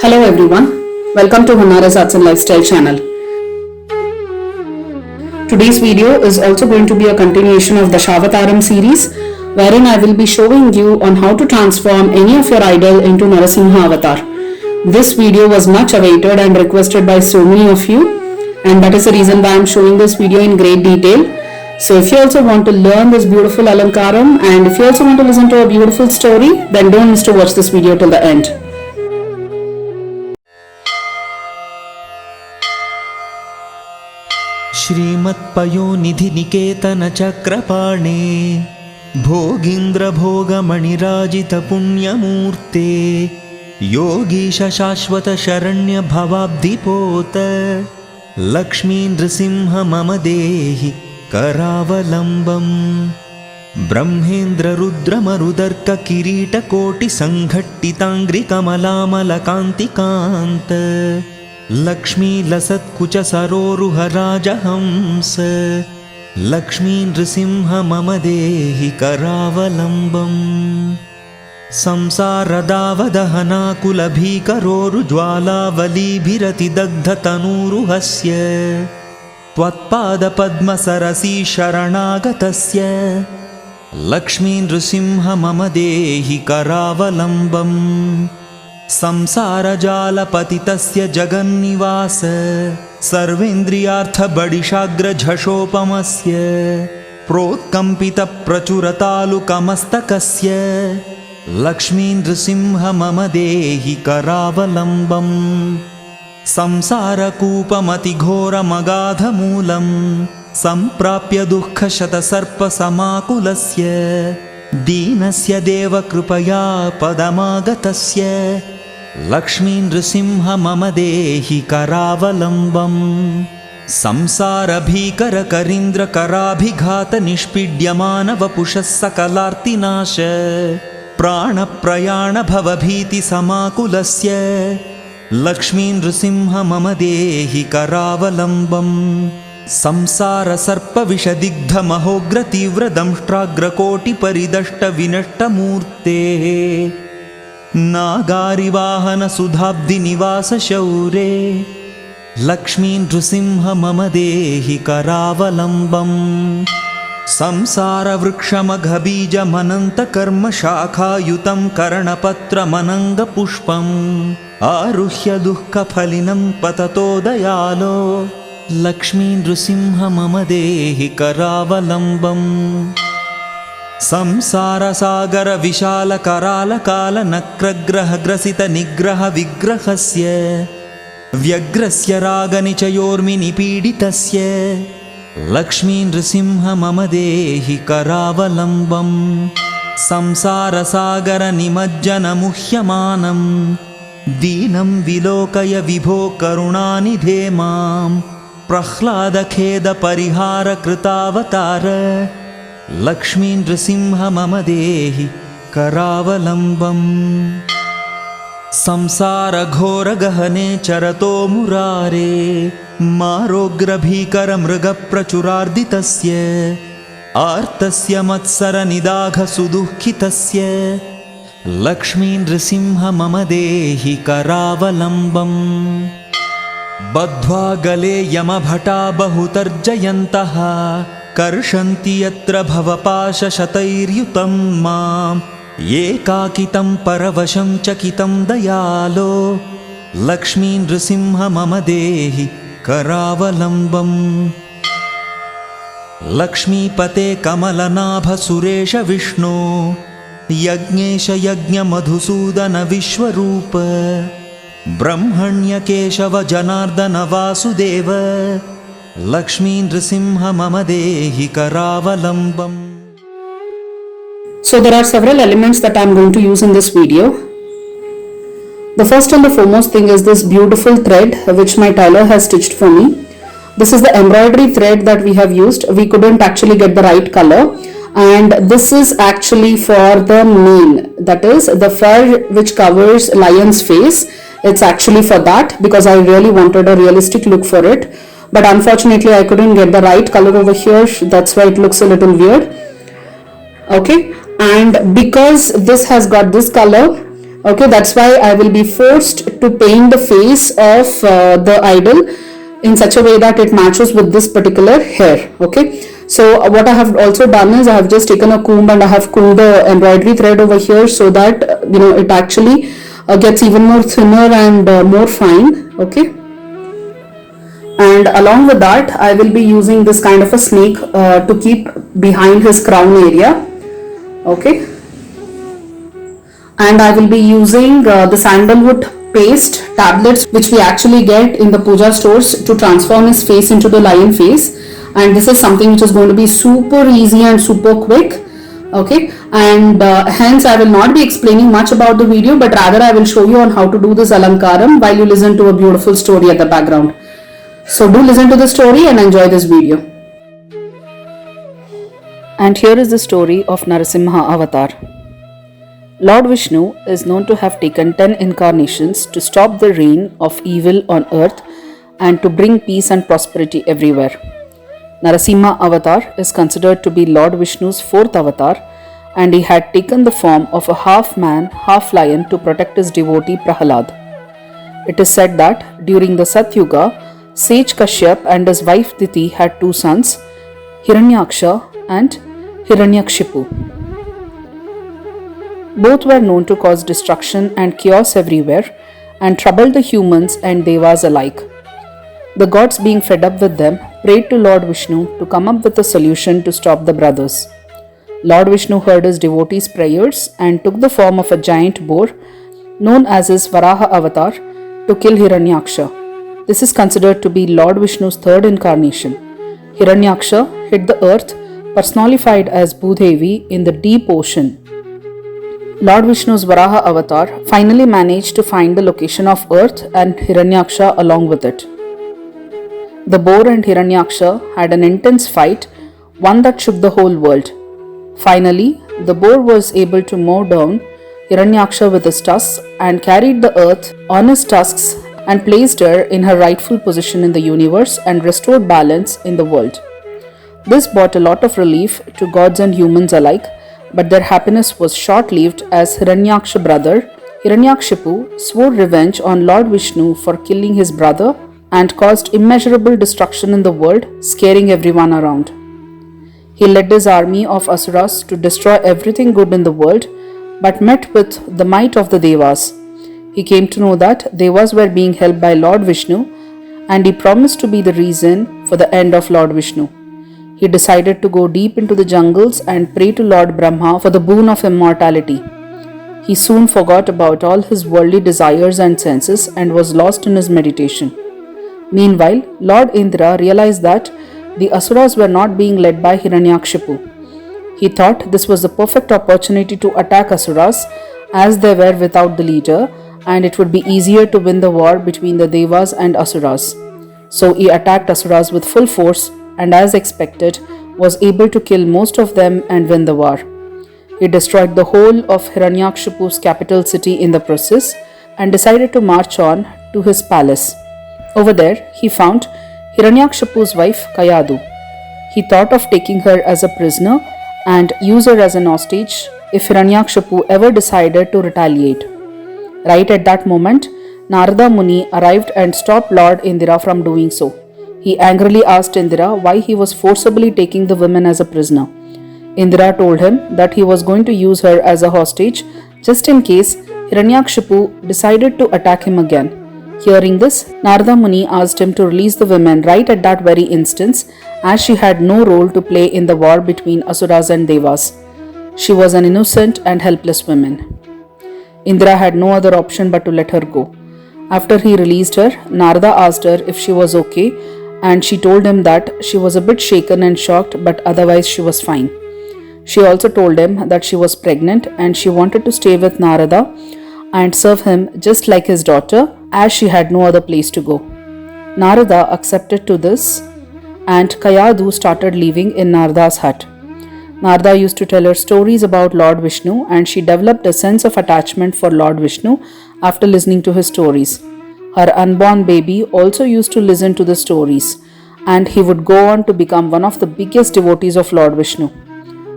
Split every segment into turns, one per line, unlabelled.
Hello everyone, welcome to Honara's Arts and Lifestyle channel. Today's video is also going to be a continuation of the Dasavatharam series, wherein I will be showing you on how to transform any of your idol into Narasimha avatar. This video was much awaited and requested by so many of you, and that is the reason why I am showing this video in great detail. So if you also want to learn this beautiful alankaram and if you also want to listen to a beautiful story, then don't miss to watch this video till the end.
श्रीमत्पयोनिधिनिकेतनचक्रपाणे भोगीन्द्रभोगमणिराजितपुण्यमूर्ते Yogish शाश्वतशरण्यभवाब्धिपोत Lakshminarasimha मम देहि करावलम्बम् ब्रह्मेन्द्ररुद्रमरुदर्ककिरीटकोटिसङ्घट्टिताङ्घ्रिकमलामलकान्तिकान्त लक्ष्मीलसत्कुचसरोरुहराजहंस लक्ष्मीनृसिंह मम देहि करावलम्बम् संसारदावदहनाकुलभीकरोरुज्वालावलीभिरतिदग्धतनूरुहस्य त्वत्पादपद्मसरसी शरणागतस्य लक्ष्मीनृसिंह मम देहि करावलम्बम् संसारजालपतितस्य जगन्निवास सर्वेन्द्रियार्थबडिशाग्रझषोपमस्य प्रोत्कम्पितप्रचुरतालुकमस्तकस्य लक्ष्मीनृसिंह मम देहि करावलम्बम् संसारकूपमतिघोरमगाधमूलं सम्प्राप्य दुःखशतसर्पसमाकुलस्य दीनस्य देवकृपया पदमागतस्य लक्ष्मीनृसिंह मम देहि करावलम्बम् संसारभीकरकरीन्द्रकराभिघातनिष्पीड्यमानवपुषः सकलार्तिनाश प्राणप्रयाणभवभीतिसमाकुलस्य लक्ष्मीनृसिंह मम देहि करावलम्बम् संसारसर्पविषदिग्धमहोग्रतीव्रदंष्ट्राग्रकोटिपरिदष्टविनष्टमूर्तेः नागारिवाहनसुधाब्धिनिवासशौरे लक्ष्मीनृसिंह मम देहि करावलम्बम् संसारवृक्षमघबीजमनन्तकर्मशाखायुतं करणपत्रमनङ्गपुष्पम् आरुह्य दुःखफलिनं पततो दयालो लक्ष्मीनृसिंह मम देहि करावलम्बम् संसारसागरविशालकरालकालनक्रग्रहग्रसितनिग्रहविग्रहस्य व्यग्रस्य रागनिचयोर्मिनिपीडितस्य लक्ष्मीनृसिंह मम देहि करावलम्बम् संसारसागरनिमज्जनमुह्यमानं दीनं विलोकय विभो करुणानिधे मां प्रह्लादखेदपरिहारकृतावतार लक्ष्मीनृसिंह मम देहि करावलम्बम् संसारघोरगहने चरतो मुरारे मारोग्रभीकरमृगप्रचुरार्दितस्य आर्तस्य मत्सरनिदाघसुदुःखितस्य लक्ष्मीनृसिंह मम देहि करावलम्बम् बद्ध्वा गले यमभटा बहुतर्जयन्तः कर्षन्ति यत्र भवपाशशतैर्युतं माम् एकाकितं परवशं चकितं दयालो लक्ष्मीनृसिंह मम देहि करावलम्बम् लक्ष्मीपते कमलनाभ सुरेश विष्णु यज्ञेश यज्ञमधुसूदन विश्वरूप ब्रह्मण्य केशव जनार्दन वासुदेव लक्ष्मीनृसिंह मम देहि करावलम्बम्.
So there are several elements that I am going to use in this video. The first and the foremost thing is this beautiful thread which my tailor has stitched for me. This is the embroidery thread that we have used. We couldn't actually get the right color, and this is actually for the mane, that is the fur which covers lion's face. It's actually for that because I really wanted a realistic look for it, but unfortunately I couldn't get the right color over here. That's why it looks a little weird. Okay, and because this has got this color, Okay, that's why I will be forced to paint the face of the idol in such a way that it matches with this particular hair. Okay, so what I have also done is I have just taken a comb and I have combed the embroidery thread over here so that it actually gets even more thinner and more fine. Okay, and along with that I will be using this kind of a snake to keep behind his crown area. Okay, and I will be using the sandalwood paste tablets which we actually get in the puja stores to transform his face into the lion face, and this is something which is going to be super easy and super quick. Okay, and hence I will not be explaining much about the video, but rather I will show you on how to do this alankaram while you listen to a beautiful story at the background. So do listen to the story and enjoy this video. And here is the story of Narasimha avatar. Lord Vishnu is known to have taken 10 incarnations to stop the reign of evil on earth and to bring peace and prosperity everywhere. Narasimha avatar is considered to be Lord Vishnu's fourth avatar, and he had taken the form of a half man, half lion to protect his devotee Prahalad. It is said that during the Satyuga, sage Kashyap and his wife Diti had two sons, Hiranyaksha and Hiranyakshipu. Both were known to cause destruction and chaos everywhere and troubled the humans and devas alike. The gods, being fed up with them, prayed to Lord Vishnu to come up with a solution to stop the brothers. Lord Vishnu heard his devotees' prayers and took the form of a giant boar known as his Varaha avatar to kill Hiranyaksha. This is considered to be Lord Vishnu's third incarnation. Hiranyaksha hit the earth, personified as Bhudevi, in the deep ocean. Lord Vishnu's Varaha avatar finally managed to find the location of earth and Hiranyaksha along with it. The boar and Hiranyaksha had an intense fight, one that shook the whole world. Finally, the boar was able to mow down Hiranyaksha with his tusks and carried the earth on his tusks and placed her in her rightful position in the universe and restored balance in the world. This brought a lot of relief to gods and humans alike, but their happiness was short-lived as Hiranyaksha's brother, Hiranyakshipu, swore revenge on Lord Vishnu for killing his brother and caused immeasurable destruction in the world, scaring everyone around. He led his army of asuras to destroy everything good in the world, but met with the might of the devas. He came to know that devas were being helped by Lord Vishnu, and he promised to be the reason for the end of Lord Vishnu. He decided to go deep into the jungles and pray to Lord Brahma for the boon of immortality. He soon forgot about all his worldly desires and senses and was lost in his meditation. Meanwhile, Lord Indra realized that the asuras were not being led by Hiranyakshipu. He thought this was the perfect opportunity to attack asuras as they were without the leader, and it would be easier to win the war between the devas and asuras. So he attacked asuras with full force and, as expected, was able to kill most of them and win the war. He destroyed the whole of Hiranyakshipu's capital city in the process and decided to march on to his palace. Over there, he found Hiranyakshipu's wife Kayadu. He thought of taking her as a prisoner and use her as an hostage if Hiranyakshipu ever decided to retaliate. Right at that moment, Narada Muni arrived and stopped Lord Indra from doing so. He angrily asked Indra why he was forcibly taking the woman as a prisoner. Indra told him that he was going to use her as a hostage just in case Hiranyakshipu decided to attack him again. Hearing this, Narada Muni asked him to release the woman right at that very instant, as she had no role to play in the war between Asuras and Devas. She was an innocent and helpless woman. Indra had no other option but to let her go. After he released her, Narada asked her if she was okay, and she told him that she was a bit shaken and shocked, but otherwise she was fine. She also told him that she was pregnant and she wanted to stay with Narada and serve him just like his daughter, as she had no other place to go. Narada accepted to this, and Kayadu started living in Narada's hut. Narada used to tell her stories about Lord Vishnu, and she developed a sense of attachment for Lord Vishnu after listening to his stories. Her unborn baby also used to listen to the stories, and he would go on to become one of the biggest devotees of Lord Vishnu.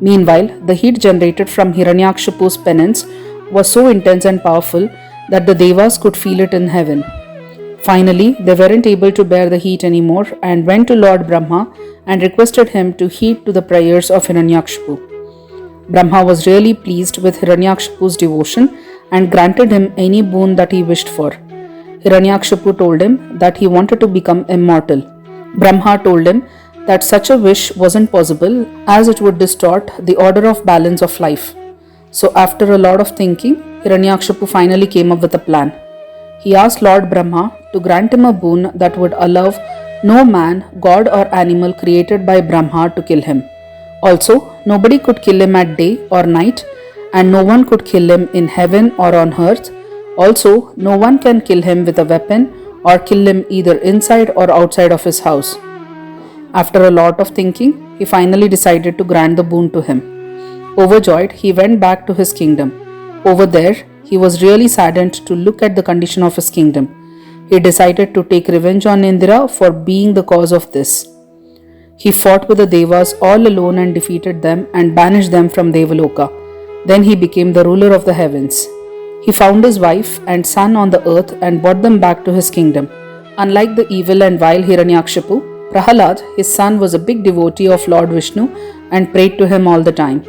Meanwhile, the heat generated from Hiranyakshipu's penance was so intense and powerful that the Devas could feel it in heaven. Finally, they weren't able to bear the heat anymore and went to Lord Brahma and requested him to heed to the prayers of Hiranyakshipu. Brahma was really pleased with Hiranyakshipu's devotion and granted him any boon that he wished for. Hiranyakshipu told him that he wanted to become immortal. Brahma told him that such a wish wasn't possible as it would distort the order of balance of life. So after a lot of thinking, Hiranyakshipu finally came up with a plan. He asked Lord Brahma to grant him a boon that would allow no man, god or animal created by Brahma to kill him. Also, nobody could kill him at day or night, and no one could kill him in heaven or on earth. Also, no one can kill him with a weapon or kill him either inside or outside of his house. After a lot of thinking, he finally decided to grant the boon to him. Overjoyed, he went back to his kingdom. Over there, he was really saddened to look at the condition of his kingdom. He decided to take revenge on Indra for being the cause of this. He fought with the Devas all alone and defeated them and banished them from Devaloka. Then he became the ruler of the heavens. He found his wife and son on the earth and brought them back to his kingdom. Unlike the evil and vile Hiranyakshipu, Prahalad, his son, was a big devotee of Lord Vishnu and prayed to him all the time.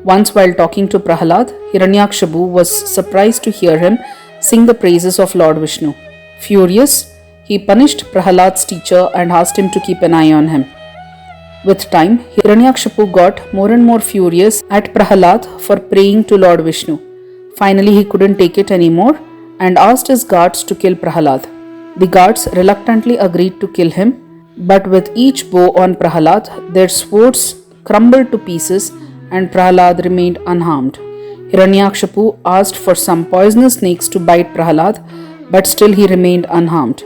Once while talking to Prahalad, Hiranyakshipu was surprised to hear him sing the praises of Lord Vishnu. Furious, he punished Prahalad's teacher and asked him to keep an eye on him. With time, Hiranyakshipu got more and more furious at Prahalad for praying to Lord Vishnu. Finally, he couldn't take it anymore and asked his guards to kill Prahalad. The guards reluctantly agreed to kill him, but with each blow on Prahalad, their swords crumbled to pieces and Prahalad remained unharmed. Hiranyakshipu asked for some poisonous snakes to bite Prahalad, but still he remained unharmed.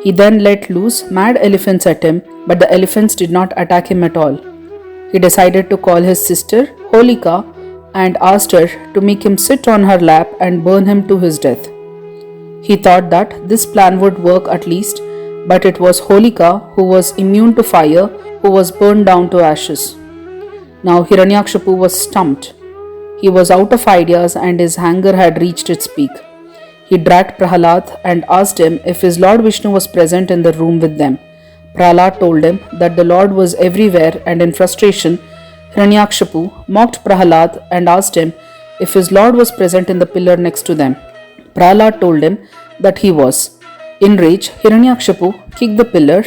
He then let loose mad elephants at him, but the elephants did not attack him at all. He decided to call his sister, Holika, and asked her to make him sit on her lap and burn him to his death. He thought that this plan would work at least, but it was Holika, who was immune to fire, who was burned down to ashes. Now Hiranyakshipu was stumped. He was out of ideas and his anger had reached its peak. He dragged Prahalad and asked him if his Lord Vishnu was present in the room with them. Prahalad told him that the Lord was everywhere, and in frustration, Hiranyakshipu mocked Prahalad and asked him if his Lord was present in the pillar next to them. Prahalad told him that he was. In rage, Hiranyakshipu kicked the pillar,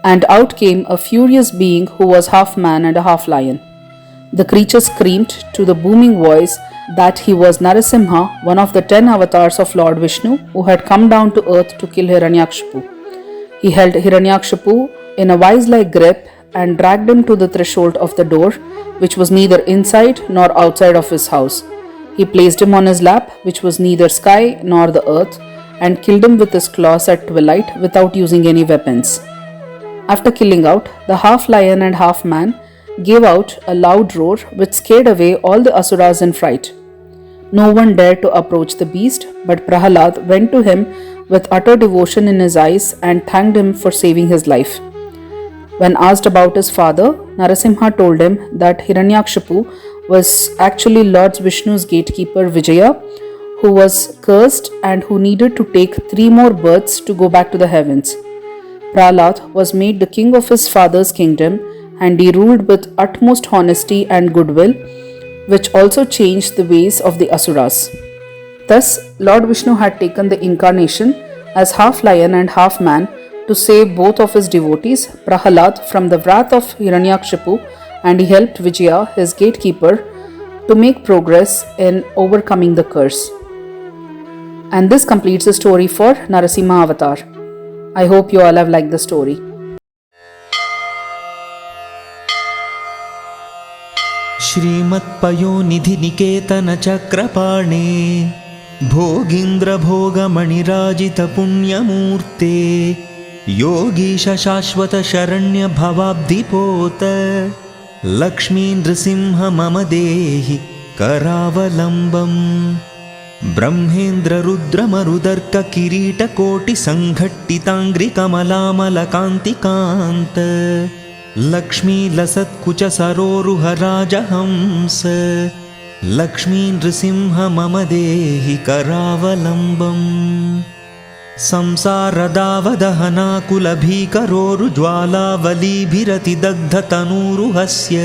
and out came a furious being who was half man and a half lion. The creature screamed to the booming voice that he was Narasimha, one of the 10 avatars of Lord Vishnu, who had come down to earth to kill Hiranyakshipu. He held Hiranyakshipu in a vise-like grip and dragged him to the threshold of the door, which was neither inside nor outside of his house. He placed him on his lap, which was neither sky nor the earth, and killed him with his claws at twilight without using any weapons. After killing out, the half lion and half man gave out a loud roar which scared away all the asuras in fright. No one dared to approach the beast, but Prahalad went to him with utter devotion in his eyes and thanked him for saving his life. When asked about his father, Narasimha told him that Hiranyakshipu was actually Lord Vishnu's gatekeeper Vijaya, who was cursed and who needed to take 3 more births to go back to the heavens. Prahalad was made the king of his father's kingdom, and he ruled with utmost honesty and goodwill, which also changed the ways of the asuras. Thus, Lord Vishnu had taken the incarnation as half lion and half man to save both of his devotees, Prahalad, from the wrath of Hiranyakshipu, and he helped Vijaya, his gatekeeper, to make progress in overcoming the curse. And this completes the story for Narasimha Avatar. I hope you all have liked the story.
श्रीमत्पयोनिधिनिकेतनचक्रपाणे भोगीन्द्रभोगमणिराजितपुण्यमूर्ते Yogish शाश्वतशरण्यभवाब्धिपोत लक्ष्मीन्द्रसिंह मम देहि करावलम्बम् ब्रह्मेन्द्ररुद्रमरुदर्ककिरीटकोटिसङ्घट्टिताङ्घ्रिकमलामलकान्तिकान्त लक्ष्मीलसत्कुचसरोरुहराजहंस लक्ष्मी नृसिंह मम देहि करावलम्बम् संसारदावदहनाकुलभीकरोरुज्वालावलीभिरतिदग्धतनूरुहस्य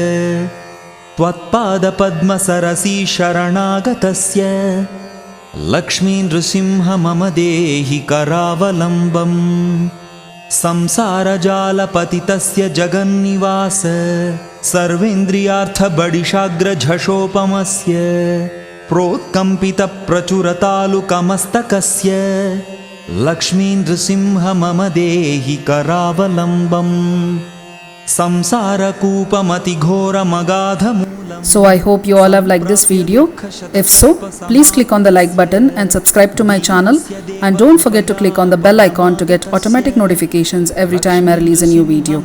त्वत्पादपद्मसरसी शरणागतस्य लक्ष्मी नृसिंह मम देहि करावलम्बम् संसारजालपतितस्य जगन्निवास सर्वेन्द्रियार्थबडिशाग्रझषोपमस्य प्रोत्कम्पितप्रचुरतालुकमस्तकस्य लक्ष्मी नृसिंह मम देहि करावलम्बम् संसारकूपमतिघोरमगाधमूलम्.
So I hope you all have liked this video. If so, please click on the like button and subscribe to my channel, and don't forget to click on the bell icon to get automatic notifications every time I release a new video.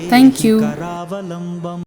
Thank you.